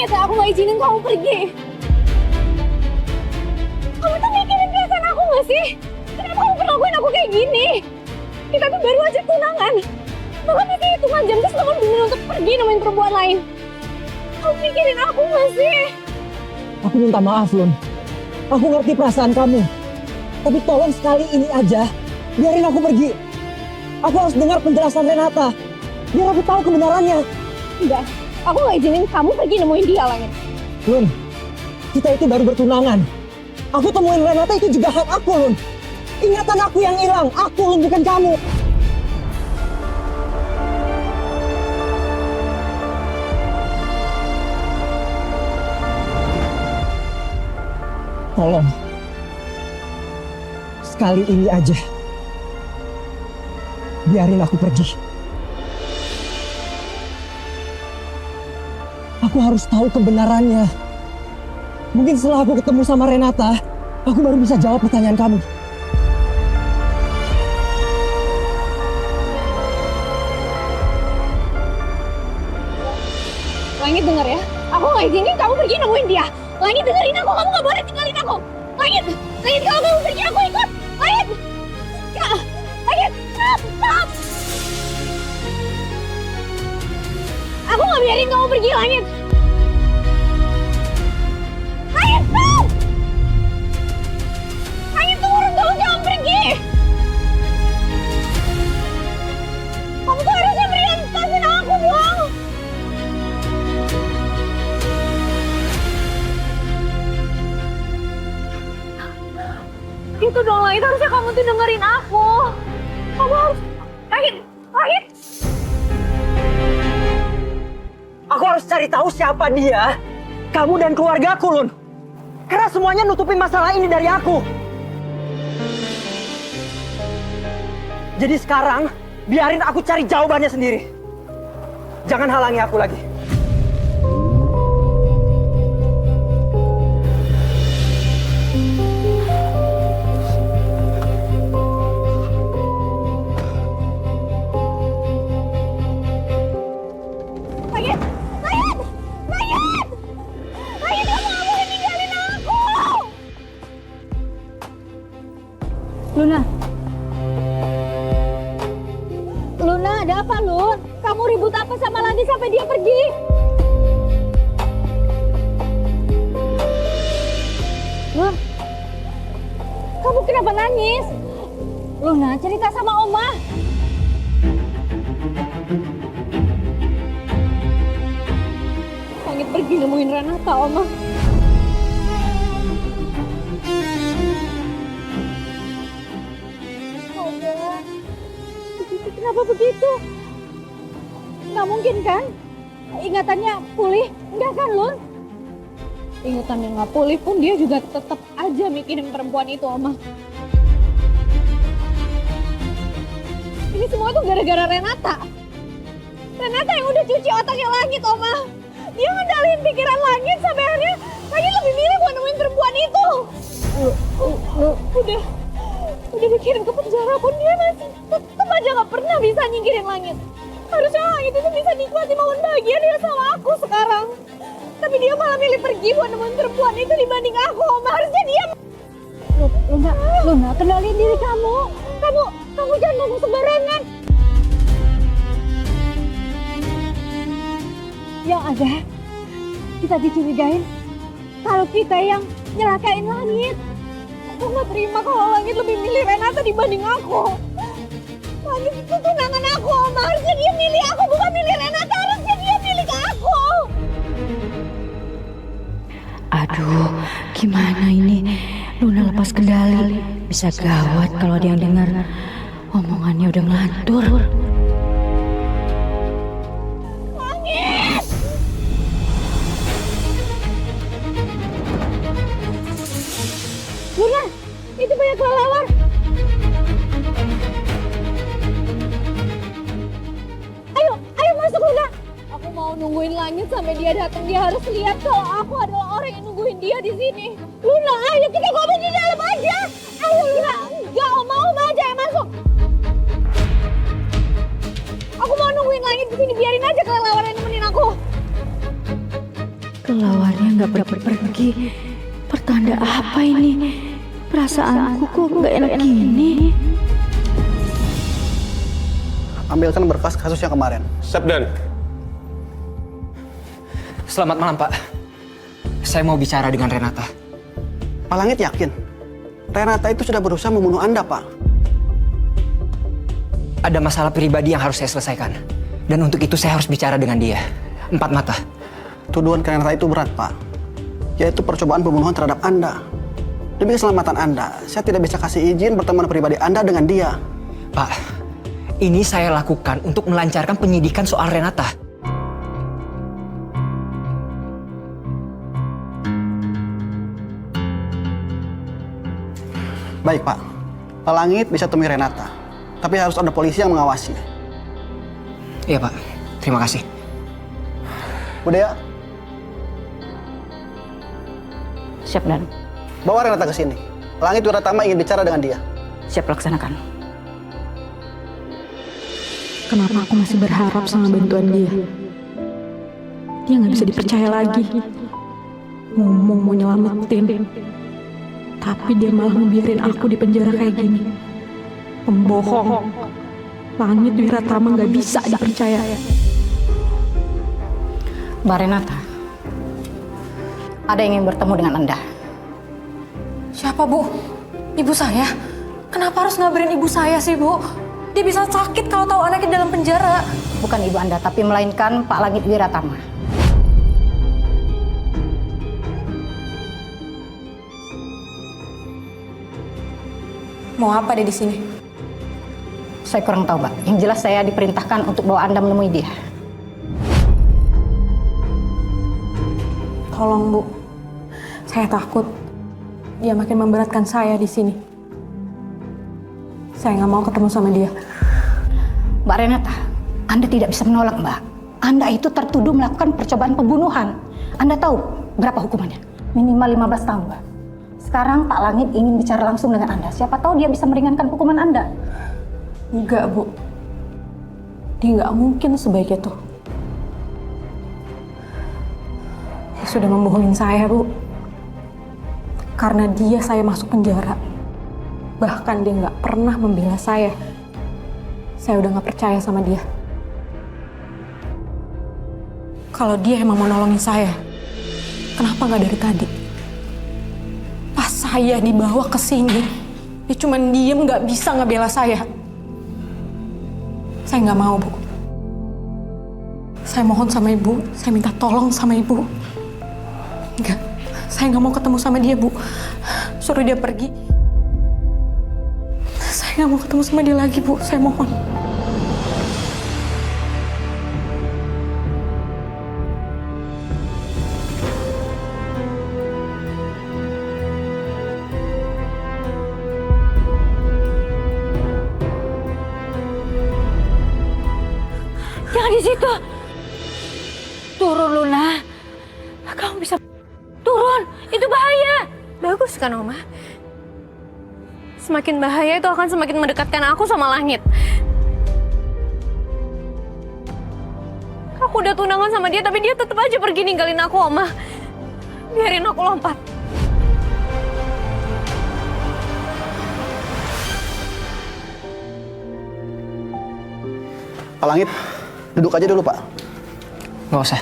Langit, aku gak izinin kamu pergi. Kamu tuh mikirin perasaan aku gak sih? Kenapa kamu perlakuin aku kayak gini? Kita tuh baru aja tunangan. Bahkan masih hitungan jam terus kamu bener untuk pergi nemuin perempuan lain. Kamu mikirin aku gak sih? Aku minta maaf, Lun. Aku ngerti perasaan kamu. Tapi tolong sekali ini aja, biarin aku pergi. Aku harus dengar penjelasan Renata. Biar aku tahu kebenarannya. Enggak, aku gak izinin kamu pergi nemuin dia, Langit. Lun, kita itu baru bertunangan. Aku temuin Renata itu juga hak aku, Lun. Ingatan aku yang hilang, aku, Lun, bukan kamu. Tolong. Sekali ini aja. Biarin aku pergi. Aku harus tahu kebenarannya. Mungkin setelah aku ketemu sama Renata, aku baru bisa jawab pertanyaan kamu. Langit denger ya, aku gak izinin kamu pergi nemuin dia. Langit dengerin aku, kamu gak boleh tinggalin aku. Langit, Langit kalau kamu pergi aku ikut. Langit, ya, Langit, stop. Aku gak biarin kamu pergi, Langit. Langit, stop. Langit turun, kamu jangan pergi. Kamu tuh harusnya prioritasin aku dong. Itu dong, Langit. Harusnya kamu tuh dengerin aku. Kamu harus... Langit! Langit! Aku harus cari tahu siapa dia, kamu dan keluargaku, Lun. Karena semuanya nutupin masalah ini dari aku. Jadi sekarang, biarin aku cari jawabannya sendiri. Jangan halangi aku lagi. Langit! Langit! Langit! Langit, kamu gak boleh ninggalin aku! Luna. Luna, ada apa, Lun? Kamu ribut apa sama Landi sampai dia pergi? Lun, kamu kenapa nangis? Luna, cerita sama Oma. Langit pergi nemuin Renata, Oma. Oma, kenapa begitu? Nggak mungkin kan? Ingatannya pulih? Enggak kan, Lun? Ingatannya nggak pulih pun dia juga tetap aja mikirin perempuan itu, Oma. Ini semua tuh gara-gara Renata. Renata yang udah cuci otaknya Langit, Oma. Dia ngedalin pikiran Langit sampai akhirnya Langit lebih milih buat nemuin perempuan itu. Udah mikirin ke penjara pun dia masih tetap aja gak pernah bisa nyingkirin Langit. Harusnya Langit itu bisa nikmati momen bahagia dia sama aku sekarang. Tapi dia malah milih pergi buat nemuin perempuan itu dibanding aku, Oma. Harusnya dia... Luna, kendaliin diri kamu. Kamu jangan ngomong sembarangan. Yang ada, kita dicurigain kalau kita yang nyelakain Langit. Aku gak terima kalau Langit lebih milih Renata dibanding aku. Langit itu tunangan aku, Oma. Harusnya dia milih aku, bukan milih Renata. Harusnya dia milih ke aku. Aduh, gimana ini? Luna lepas kendali. Bisa gawat kalau ada yang dengar. Omongannya udah ngelantur. Langit! Luna, itu banyak kelelawar. Ayo masuk, Luna. Aku mau nungguin Langit sampai dia datang. Dia harus lihat kalau aku adalah orang yang nungguin dia di sini. Luna, ayo kita ngobrol di dalam aja. Ayo, Luna. Enggak, Oma aja yang masuk. Aku mau nungguin Langit di sini. Biarin aja kelelawar yang nemenin aku. Kelawarnya nggak pergi-pergi. Pertanda apa ini? Perasaanku kok nggak enak gini. Ambilkan berkas kasus yang kemarin. Sabdan. Selamat malam, Pak. Saya mau bicara dengan Renata. Pak Langit yakin Renata itu sudah berusaha membunuh Anda, Pak. Ada masalah pribadi yang harus saya selesaikan. Dan untuk itu saya harus bicara dengan dia. 4 mata. Tuduhan ke Renata itu berat, Pak. Yaitu percobaan pembunuhan terhadap Anda. Demi keselamatan Anda, saya tidak bisa kasih izin pertemuan pribadi Anda dengan dia. Pak, ini saya lakukan untuk melancarkan penyidikan soal Renata. Baik, Pak. Pak Langit bisa temui Renata. Tapi harus ada polisi yang mengawasi. Iya, Pak. Terima kasih. Bu Dea, Siap, Dan. bawa Renata ke sini. Langit Wiratama ingin bicara dengan dia. Siap, laksanakan. Kenapa aku masih berharap sama bantuan dia? Dia nggak bisa dipercaya lagi. Ngomong mau nyelamatin, tapi dia malah ngebiarin aku di penjara kayak gini. Pembohong. Langit Wiratama nggak bisa dipercaya. Mbak Renata, ada yang ingin bertemu dengan Anda. Siapa, Bu? Ibu saya? Kenapa harus ngabarin ibu saya sih, Bu? Dia bisa sakit kalau tahu anaknya dalam penjara. Bukan ibu Anda, tapi melainkan Pak Langit Wiratama. Mau apa dia di sini? Saya kurang tahu, Mbak. Yang jelas saya diperintahkan untuk bawa Anda menemui dia. Tolong, Bu. Saya takut dia makin memberatkan saya di sini. Saya nggak mau ketemu sama dia. Mbak Renata, Anda tidak bisa menolak, Mbak. Anda itu tertuduh melakukan percobaan pembunuhan. Anda tahu berapa hukumannya? Minimal 15 tahun, Mbak. Sekarang Pak Langit ingin bicara langsung dengan Anda. Siapa tahu dia bisa meringankan hukuman Anda. Enggak, Bu. Dia nggak mungkin sebaik itu. Dia sudah membohongin saya, Bu. Karena dia saya masuk penjara. Bahkan dia nggak pernah membela saya. Saya udah nggak percaya sama dia. Kalau dia emang mau nolongin saya, kenapa nggak dari tadi? Pas saya dibawa ke sini, dia cuma diem nggak bisa ngebela saya. Saya nggak mau, Bu. Saya mohon sama ibu, saya minta tolong sama ibu. Enggak, saya nggak mau ketemu sama dia, Bu. Suruh dia pergi. Saya nggak mau ketemu sama dia lagi, Bu. Saya mohon. Jangan di situ. Turun, Luna. Kamu bisa turun. Itu bahaya. Bagus kan, Oma? Semakin bahaya itu akan semakin mendekatkan aku sama Langit. Aku udah tunangan sama dia, tapi dia tetap aja pergi ninggalin aku, Oma. Biarin aku lompat. Pak Langit, duduk aja dulu, Pak. Nggak usah.